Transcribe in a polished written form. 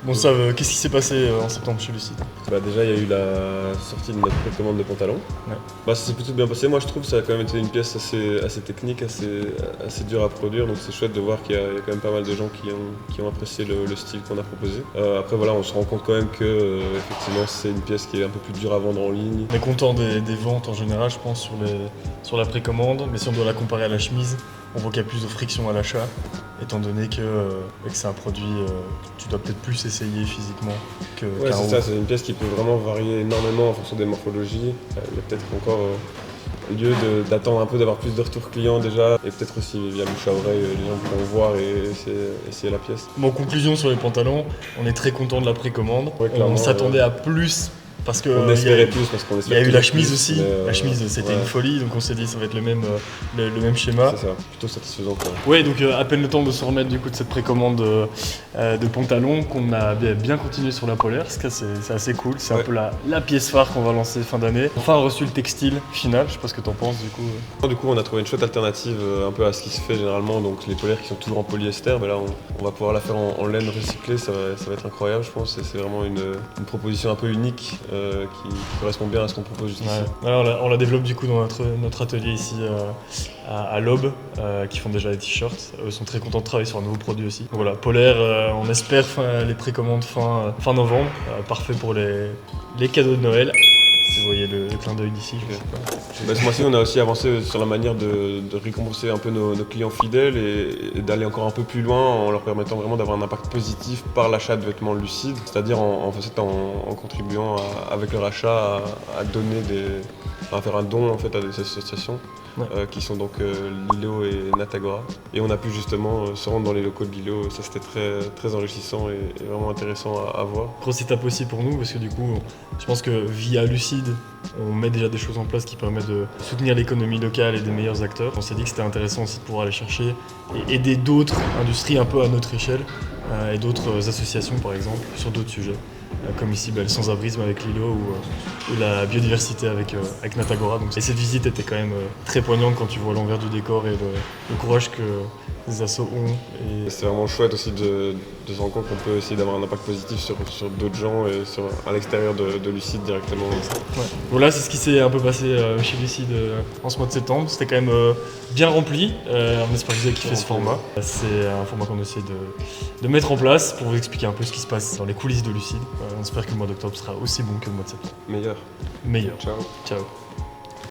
Bon, ça, qu'est-ce qui s'est passé en septembre chez Lucide? Déjà, il y a eu la sortie de notre précommande de pantalons. Ouais. Ça s'est plutôt bien passé. Moi, je trouve que ça a quand même été une pièce assez technique, assez dure à produire. Donc, c'est chouette de voir qu'il y a quand même pas mal de gens qui ont apprécié le style qu'on a proposé. Après, voilà, on se rend compte quand même que effectivement, c'est une pièce qui est un peu plus dure à vendre en ligne. On est content des ventes en général, je pense, sur la précommande. Mais si on doit la comparer à la chemise, on voit qu'il y a plus de friction à l'achat, étant donné que c'est un produit que tu dois peut-être plus essayer physiquement qu'un Ouais, c'est ça, c'est une pièce qui peut vraiment varier énormément en fonction des morphologies. Il y a peut-être encore lieu d'attendre un peu, d'avoir plus de retours clients déjà, et peut-être aussi via bouche à oreille, les gens pourront voir et essayer la pièce. Bon, en conclusion sur les pantalons, on est très content de la précommande. Ouais, On s'attendait à plus. Parce que on espérait plus parce qu'on espérait. Il y a eu la chemise plus, aussi. La chemise, c'était une folie, donc on s'est dit ça va être le même schéma. C'est ça, plutôt satisfaisant quoi. Ouais, donc à peine le temps de se remettre du coup de cette précommande de pantalons qu'on a bien continué sur la polaire, parce que c'est assez cool. C'est un peu la pièce phare qu'on va lancer fin d'année. Enfin, on a reçu le textile final. Je sais pas ce que t'en penses du coup. Du coup, on a trouvé une chouette alternative un peu à ce qui se fait généralement. Donc les polaires qui sont toujours en polyester, là on va pouvoir la faire en laine recyclée. Ça va être incroyable, je pense. Et c'est vraiment une proposition un peu unique. Qui correspond bien à ce qu'on propose jusqu'ici. Ouais. Alors, on la développe du coup dans notre atelier ici à l'Aube, qui font déjà des t-shirts. Eux sont très contents de travailler sur un nouveau produit aussi. Donc voilà, polaire, on espère les précommandes fin novembre, parfait pour les cadeaux de Noël. Si vous voyez le clin d'œil d'ici, je sais pas. Ce mois-ci, on a aussi avancé sur la manière de récompenser un peu nos clients fidèles et d'aller encore un peu plus loin en leur permettant vraiment d'avoir un impact positif par l'achat de vêtements lucides, c'est-à-dire en contribuant avec leur achat à faire un don en fait à des associations. Qui sont donc Lilo et Natagora. Et on a pu justement se rendre dans les locaux de Lilo, ça c'était très, très enrichissant et vraiment intéressant à voir. Grosse étape aussi pour nous parce que du coup, je pense que via Lucide, on met déjà des choses en place qui permettent de soutenir l'économie locale et des meilleurs acteurs. On s'est dit que c'était intéressant aussi de pouvoir aller chercher et aider d'autres industries un peu à notre échelle et d'autres associations par exemple sur d'autres sujets. Comme ici le sans-abrisme avec Lilo ou la biodiversité avec Natagora. Et cette visite était quand même très poignante quand tu vois l'envers du décor et le courage que les assos ont. Et c'est vraiment chouette aussi de se rendre compte qu'on peut essayer d'avoir un impact positif sur d'autres gens et à l'extérieur de Lucide directement. Ouais. Voilà, c'est ce qui s'est un peu passé chez Lucide en ce mois de septembre. C'était quand même bien rempli. On espère que vous avez kiffé ce format. C'est un format qu'on essaie de mettre en place pour vous expliquer un peu ce qui se passe dans les coulisses de Lucide. On espère que le mois d'octobre sera aussi bon que le mois de septembre. Meilleur. Meilleur. Ciao. Ciao.